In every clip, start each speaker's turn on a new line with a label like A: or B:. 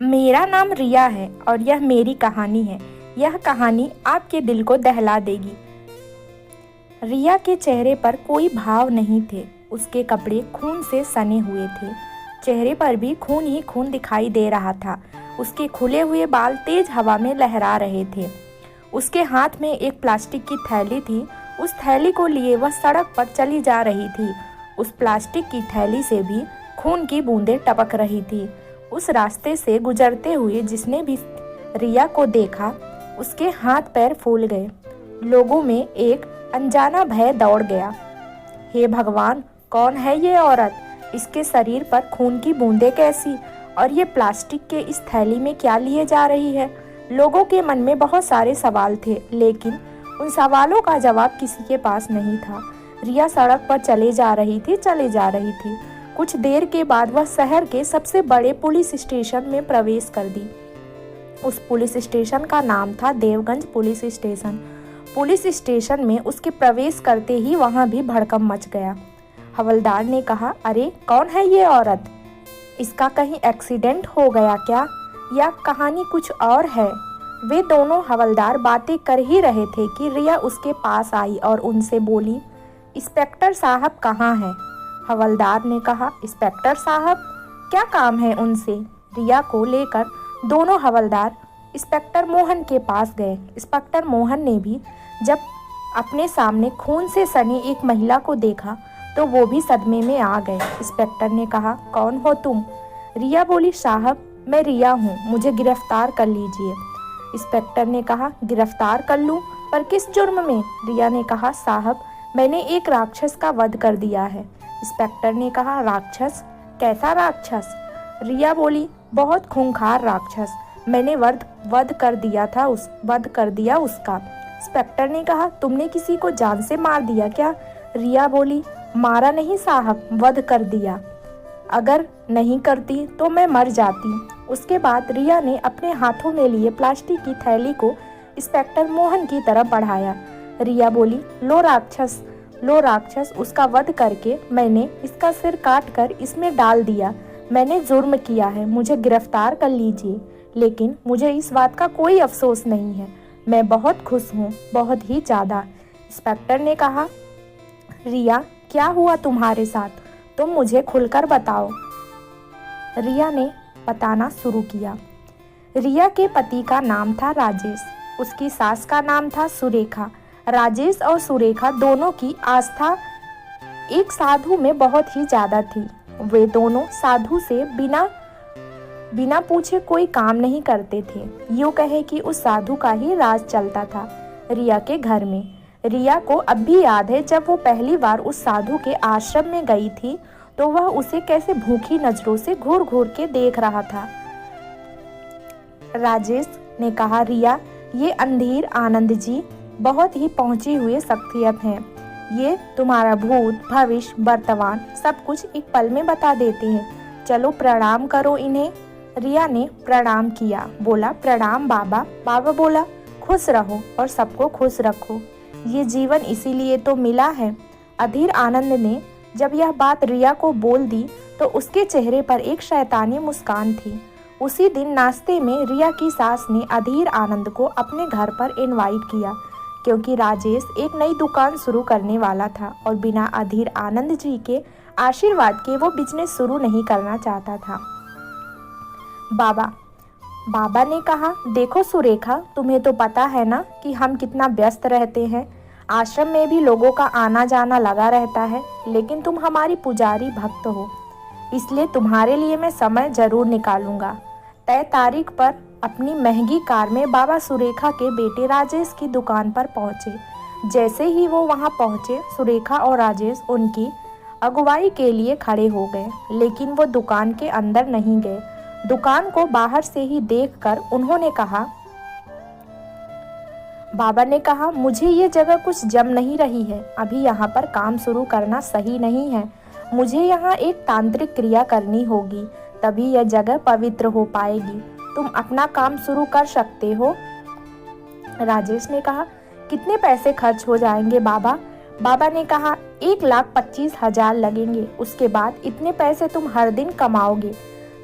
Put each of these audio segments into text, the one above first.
A: मेरा नाम रिया है और यह मेरी कहानी है। यह कहानी आपके दिल को दहला देगी। रिया के चेहरे पर कोई भाव नहीं थे। उसके कपड़े खून से सने हुए थे। चेहरे पर भी खून ही खून दिखाई दे रहा था। उसके खुले हुए बाल तेज हवा में लहरा रहे थे। उसके हाथ में एक प्लास्टिक की थैली थी। उस थैली को लिए वह सड़क पर चली जा रही थी। उस प्लास्टिक की थैली से भी खून की बूंदें टपक रही थी। उस रास्ते से गुजरते हुए जिसने भी रिया को देखा, उसके हाथ पैर फूल गए। लोगों में एक अनजाना भय दौड़ गया। हे भगवान, कौन है ये औरत? इसके शरीर पर खून की बूंदें कैसी? और ये प्लास्टिक के इस थैली में क्या लिए जा रही है? लोगों के मन में बहुत सारे सवाल थे, लेकिन उन सवालों का जवाब किसी के पास नहीं था। रिया सड़क पर चले जा रही थी। कुछ देर के बाद वह शहर के सबसे बड़े पुलिस स्टेशन में प्रवेश कर दी। उस पुलिस स्टेशन का नाम था Devganj police station. Police station में उसके प्रवेश करते ही वहां भी भड़कम मच गया। हवलदार ने कहा, अरे कौन है ये औरत? इसका कहीं एक्सीडेंट हो गया क्या, या कहानी कुछ और है? वे दोनों हवलदार बातें कर ही रहे थे कि रिया उसके पास आई और उनसे बोली, इंस्पेक्टर साहब कहाँ हैं? हवलदार ने कहा, इंस्पेक्टर साहब, क्या काम है उनसे? रिया को लेकर दोनों हवलदार इंस्पेक्टर मोहन के पास गए। इंस्पेक्टर मोहन ने भी जब अपने सामने खून से सनी एक महिला को देखा तो वो भी सदमे में आ गए। इंस्पेक्टर ने कहा, कौन हो तुम? रिया बोली, साहब मैं रिया हूँ, मुझे गिरफ्तार कर लीजिए। इंस्पेक्टर ने कहा, गिरफ्तार कर लूँ, पर किस जुर्म में? रिया ने कहा, साहब मैंने एक राक्षस का वध कर दिया है। इंस्पेक्टर ने कहा, राक्षस? कैसा राक्षस? रिया बोली, बहुत खूंखार राक्षस। मैंने वध कर दिया उसका। इंस्पेक्टर ने कहा, तुमने किसी को जान से मार दिया क्या? रिया बोली, मारा नहीं साहब, वध कर दिया। अगर नहीं करती तो मैं मर जाती। उसके बाद रिया ने अपने हाथों में लिए प्लास्टिक की थैली को इंस्पेक्टर मोहन की तरफ बढ़ाया। रिया बोली, लो राक्षस, उसका वध करके मैंने इसका सिर काट कर इसमें डाल दिया। मैंने जुर्म किया है, मुझे गिरफ्तार कर लीजिए। लेकिन मुझे इस बात का कोई अफसोस नहीं है। मैं बहुत खुश हूँ, बहुत ही ज़्यादा। इंस्पेक्टर ने कहा, रिया क्या हुआ तुम्हारे साथ? तुम मुझे खुलकर बताओ। रिया ने बताना शुरू किया। रिया के पति का नाम था राजेश, उसकी सास का नाम था सुरेखा। राजेश और सुरेखा दोनों की आस्था एक साधु में बहुत ही ज़्यादा थी। वे दोनों साधु से बिना पूछे कोई काम नहीं करते थे। यूँ कहे कि उस साधु का ही राज चलता था रिया के घर में। रिया को अब भी याद है, जब वो पहली बार उस साधु के आश्रम में गई थी तो वह उसे कैसे भूखी नजरों से घूर घूर के देख रहा था। राजेश ने कहा, रिया, ये अंधीर आनंद जी बहुत ही पहुंची हुए शख्सियत हैं। ये तुम्हारा भूत, भविष्य, वर्तमान सब कुछ एक पल में बता देते हैं। चलो प्रणाम करो इन्हें। रिया ने प्रणाम किया, बोला, प्रणाम बाबा। बाबा बोला, खुश रहो और सबको खुश रखो, ये जीवन इसीलिए तो मिला है। अधीर आनंद ने जब यह बात रिया को बोल दी तो उसके चेहरे पर एक शैतानी मुस्कान थी। उसी दिन नाश्ते में रिया की सास ने अधीर आनंद को अपने घर पर इनवाइट किया, क्योंकि राजेश एक नई दुकान शुरू करने वाला था और बिना अधीर आनंद जी के आशीर्वाद के वो बिजनेस शुरू नहीं करना चाहता था। बाबा ने कहा, देखो सुरेखा, तुम्हें तो पता है ना कि हम कितना व्यस्त रहते हैं। आश्रम में भी लोगों का आना जाना लगा रहता है, लेकिन तुम हमारी पुजारी भक्त हो, इसलिए तुम्हारे लिए मैं समय जरूर निकालूंगा। तय तारीख पर अपनी महंगी कार में बाबा सुरेखा के बेटे राजेश की दुकान पर पहुंचे। जैसे ही वो वहां पहुंचे, सुरेखा और राजेश उनकी अगुवाई के लिए खड़े हो गए, लेकिन वो दुकान के अंदर नहीं गए। दुकान को बाहर से ही देखकर उन्होंने कहा, बाबा ने कहा, मुझे ये जगह कुछ जम नहीं रही है। अभी यहाँ पर काम शुरू करना सही नहीं है। मुझे यहाँ एक तांत्रिक क्रिया करनी होगी, तभी यह जगह पवित्र हो पाएगी। तुम अपना काम शुरू कर सकते हो। राजेश ने कहा, कितने पैसे खर्च हो जाएंगे बाबा? बाबा ने कहा, 1,25,000 लगेंगे। उसके बाद इतने पैसे तुम हर दिन कमाओगे।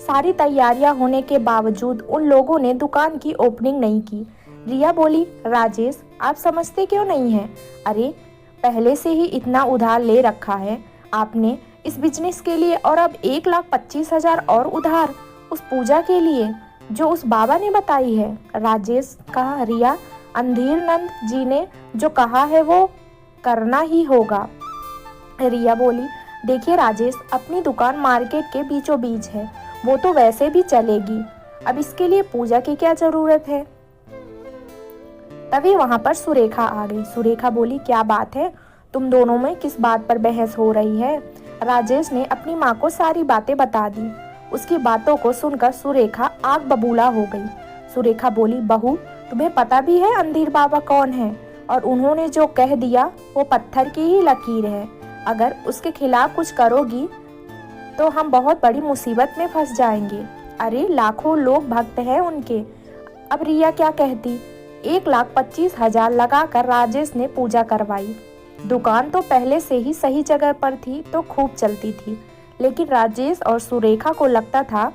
A: सारी तैयारियां होने के बावजूद उन लोगों ने दुकान की ओपनिंग नहीं की। रिया बोली, राजेश आप समझते क्यों नहीं हैं? अरे पहले से ही इतना उधार ले रखा है आपने इस बिजनेस के लिए, और अब 1,25,000 और उधार उस पूजा के लिए जो उस बाबा ने बताई है। राजेश कहा, रिया अंधीर नंद जी ने जो कहा है वो करना ही होगा। रिया बोली, देखिए राजेश, अपनी दुकान मार्केट के बीचों बीच है, वो तो वैसे भी चलेगी, अब इसके लिए पूजा की क्या जरूरत है। तभी वहां पर सुरेखा आ गई। सुरेखा बोली, क्या बात है, तुम दोनों में किस बात पर बहस हो रही है? राजेश ने अपनी माँ को सारी बातें बता दी। उसकी बातों को सुनकर सुरेखा आग बबूला हो गई। सुरेखा बोली, बहू तुम्हें पता भी है अंधीर बाबा कौन है, और उन्होंने जो कह दिया वो पत्थर की ही लकीर है। अगर उसके खिलाफ कुछ करोगी तो हम बहुत बड़ी मुसीबत में फंस जाएंगे। अरे लाखों लोग भक्त हैं उनके। अब रिया क्या कहती। 1,25,000 लगाकर राजेश ने पूजा करवाई। दुकान तो पहले से ही सही जगह पर थी तो खूब चलती थी, लेकिन राजेश और सुरेखा को लगता था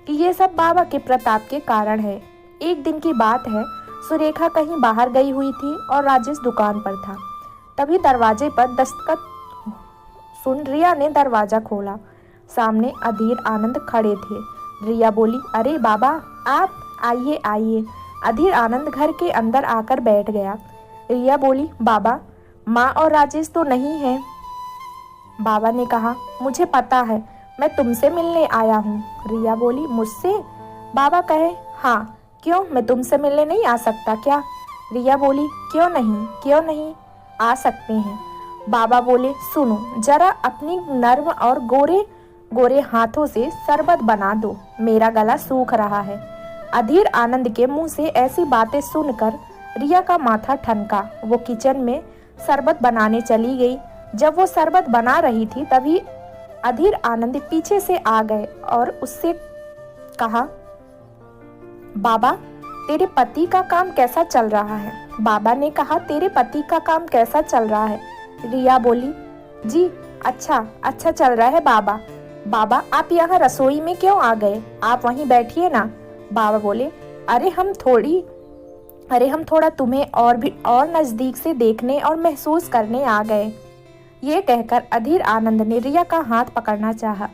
A: कि ये सब बाबा के प्रताप के कारण है। एक दिन की बात है, सुरेखा कहीं बाहर गई हुई थी और राजेश दुकान पर था। तभी दरवाजे पर दस्तक सुन रिया ने दरवाजा खोला। सामने अधीर आनंद खड़े थे। रिया बोली, अरे बाबा आप आइए आइए। अधीर आनंद घर के अंदर आकर बैठ गया। रिया बोली, बाबा माँ और राजेश तो नहीं है। बाबा ने कहा, मुझे पता है, मैं तुमसे मिलने आया हूँ। रिया बोली, मुझसे? बाबा कहे, हाँ क्यों, मैं तुमसे मिलने नहीं आ सकता क्या? रिया बोली, क्यों नहीं आ सकते हैं। बाबा बोले, सुनो जरा अपनी नर्म और गोरे गोरे हाथों से शरबत बना दो, मेरा गला सूख रहा है। अधीर आनंद के मुंह से ऐसी बातें सुनकर रिया का माथा ठनका। वो किचन में शरबत बनाने चली गई। जब वो शरबत बना रही थी तभी अधीर आनंद पीछे से आ गए और उससे कहा, बाबा तेरे पति का काम कैसा चल रहा है? बाबा ने कहा, तेरे पति का काम कैसा चल रहा है? रिया बोली, जी अच्छा चल रहा है बाबा। बाबा आप यहाँ रसोई में क्यों आ गए? आप वहीं बैठिए ना। बाबा बोले, अरे हम थोड़ा तुम्हें और नजदीक से देखने और महसूस करने आ गए। ये कहकर अधीर आनंद ने रिया का हाथ पकड़ना चाहा।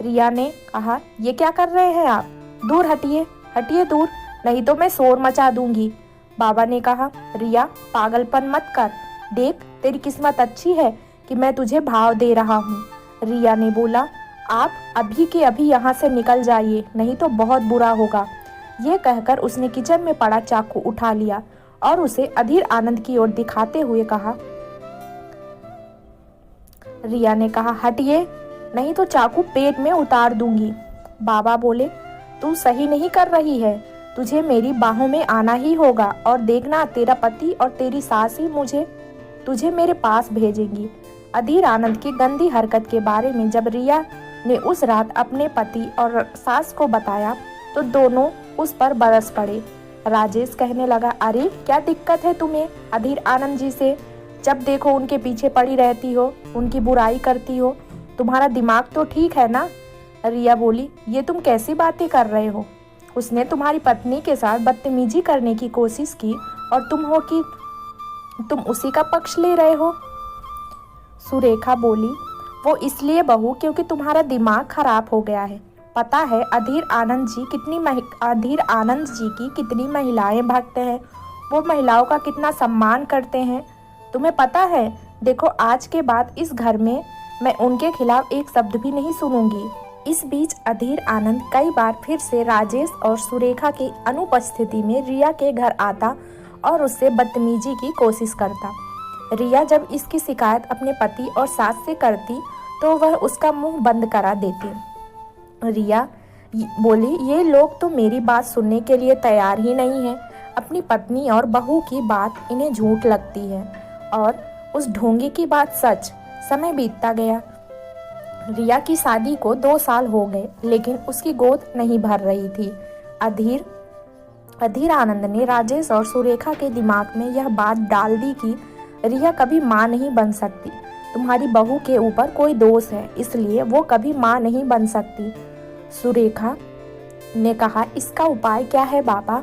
A: रिया ने कहा, ये क्या कर रहे हैं आप? दूर हटिए दूर, नहीं तो मैं शोर मचा दूंगी। बाबा ने कहा, रिया पागलपन मत कर, देख तेरी किस्मत अच्छी है कि मैं तुझे भाव दे रहा हूँ। रिया ने बोला, आप अभी के अभी यहाँ से निकल जाइए, नहीं तो बहुत बुरा होगा। ये कहकर उसने किचन में पड़ा चाकू उठा लिया और उसे अधीर आनंद की ओर दिखाते हुए कहा। रिया ने कहा, हटिए, नहीं तो चाकू पेट में उतार दूंगी। बाबा बोले, तू सही नहीं कर रही है, तुझे मेरी बाहों में आना ही होगा, और देखना तेरा पति और तेरी सास ही तुझे मेरे पास भेजेंगी। अधीर आनंद की गंदी हरकत के बारे में जब रिया ने उस रात अपने पति और सास को बताया तो दोनों उस पर बरस पड़े। राजेश कहने लगा, अरे क्या दिक्कत है तुम्हें अधीर आनंद जी से? जब देखो उनके पीछे पड़ी रहती हो, उनकी बुराई करती हो, तुम्हारा दिमाग तो ठीक है ना? रिया बोली, ये तुम कैसी बातें कर रहे हो? उसने तुम्हारी पत्नी के साथ बदतमीजी करने की कोशिश की और तुम उसी का पक्ष ले रहे हो। सुरेखा बोली, वो इसलिए बहू क्योंकि तुम्हारा दिमाग खराब हो गया है। पता है अधीर आनंद जी की कितनी महिलाएं भक्त हैं, वो महिलाओं का कितना सम्मान करते हैं, तुम्हें पता है? देखो आज के बाद इस घर में मैं उनके खिलाफ एक शब्द भी नहीं सुनूंगी। इस बीच अधीर आनंद कई बार फिर से राजेश और सुरेखा की अनुपस्थिति में रिया के घर आता और उससे बदतमीजी की कोशिश करता। रिया जब इसकी शिकायत अपने पति और सास से करती तो वह उसका मुंह बंद करा देती। रिया बोली, ये लोग तो मेरी बात सुनने के लिए तैयार ही नहीं है। अपनी पत्नी और बहू की बात इन्हें झूठ लगती है और उस ढोंगी की बात सच। समय बीतता गया। रिया की शादी को 2 साल हो गए, लेकिन उसकी गोद नहीं भर रही थी। अधीर आनंद ने राजेश और सुरेखा के दिमाग में यह बात डाल दी कि रिया कभी माँ नहीं बन सकती। तुम्हारी बहू के ऊपर कोई दोष है, इसलिए वो कभी माँ नहीं बन सकती। सुरेखा ने कहा, इसका उपाय क्या है बाबा?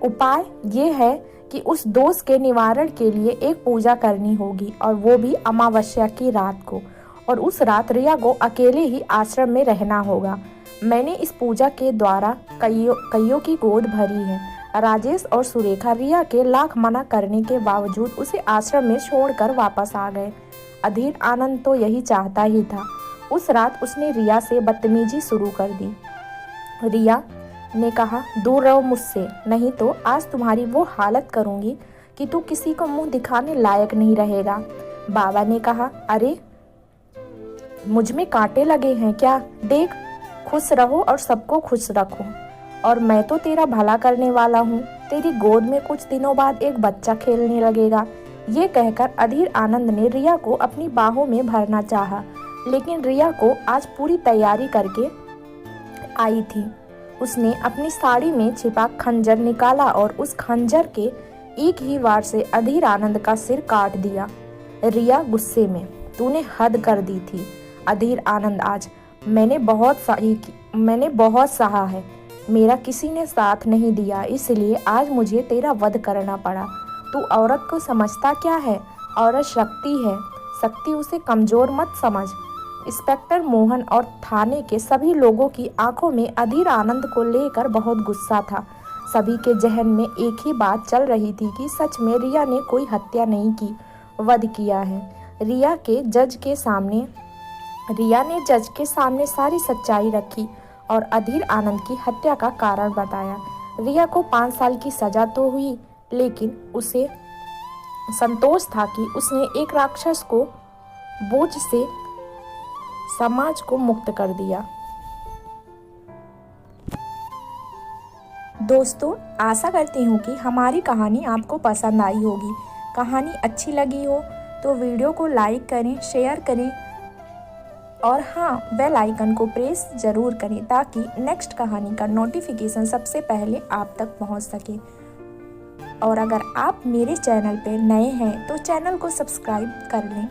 A: उपाय ये है कि उस दोष के निवारण के लिए एक पूजा करनी होगी, और वो भी अमावस्या की रात को, और उस रात रिया को अकेले ही आश्रम में रहना होगा। मैंने इस पूजा के द्वारा कईयों की गोद भरी है। राजेश और सुरेखा रिया के लाख मना करने के बावजूद उसे आश्रम में छोड़कर वापस आ गए। अधीर आनंद तो यही चाहता ही था। उस रात उसने रिया से बदतमीजी शुरू कर दी। रिया ने कहा, दूर रहो मुझसे, नहीं तो आज तुम्हारी वो हालत करूंगी कि तू किसी को मुंह दिखाने लायक नहीं रहेगा। बाबा ने कहा, अरे मुझ में कांटे लगे हैं क्या? देख, खुश रहो और सबको खुश रखो, और मैं तो तेरा भला करने वाला हूँ। तेरी गोद में कुछ दिनों बाद एक बच्चा खेलने लगेगा। ये कहकर अधीर आनंद ने रिया को अपनी बाहों में भरना चाहा, लेकिन रिया को आज पूरी तैयारी करके आई थी। उसने अपनी साड़ी में छिपा खंजर निकाला और उस खंजर के एक ही वार से अधीर आनंद का सिर काट दिया। रिया गुस्से में, तूने हद कर दी थी अधीर आनंद। आज मैंने बहुत सहा है। मेरा किसी ने साथ नहीं दिया, इसलिए आज मुझे तेरा वध करना पड़ा। तू औरत को समझता क्या है? औरत शक्ति है, शक्ति उसे कमजोर मत समझ। इंस्पेक्टर मोहन और थाने के सभी लोगों की आंखों में अधीर आनंद को लेकर बहुत गुस्सा था। सभी के जहन में एक ही बात चल रही थी कि सच में रिया ने कोई हत्या नहीं की, वध किया है। रिया ने जज के सामने सारी सच्चाई रखी और अधीर आनंद की हत्या का कारण बताया। रिया को 5 साल की सजा तो हुई, लेकिन उसे संतोष था कि उसने एक राक्षस को बोझ से समाज को मुक्त कर दिया। दोस्तों, आशा करती हूँ कि हमारी कहानी आपको पसंद आई होगी। कहानी अच्छी लगी हो तो वीडियो को लाइक करें, शेयर करें, और हाँ, बेल आइकन को प्रेस ज़रूर करें ताकि नेक्स्ट कहानी का नोटिफिकेशन सबसे पहले आप तक पहुँच सके। और अगर आप मेरे चैनल पर नए हैं तो चैनल को सब्सक्राइब कर लें।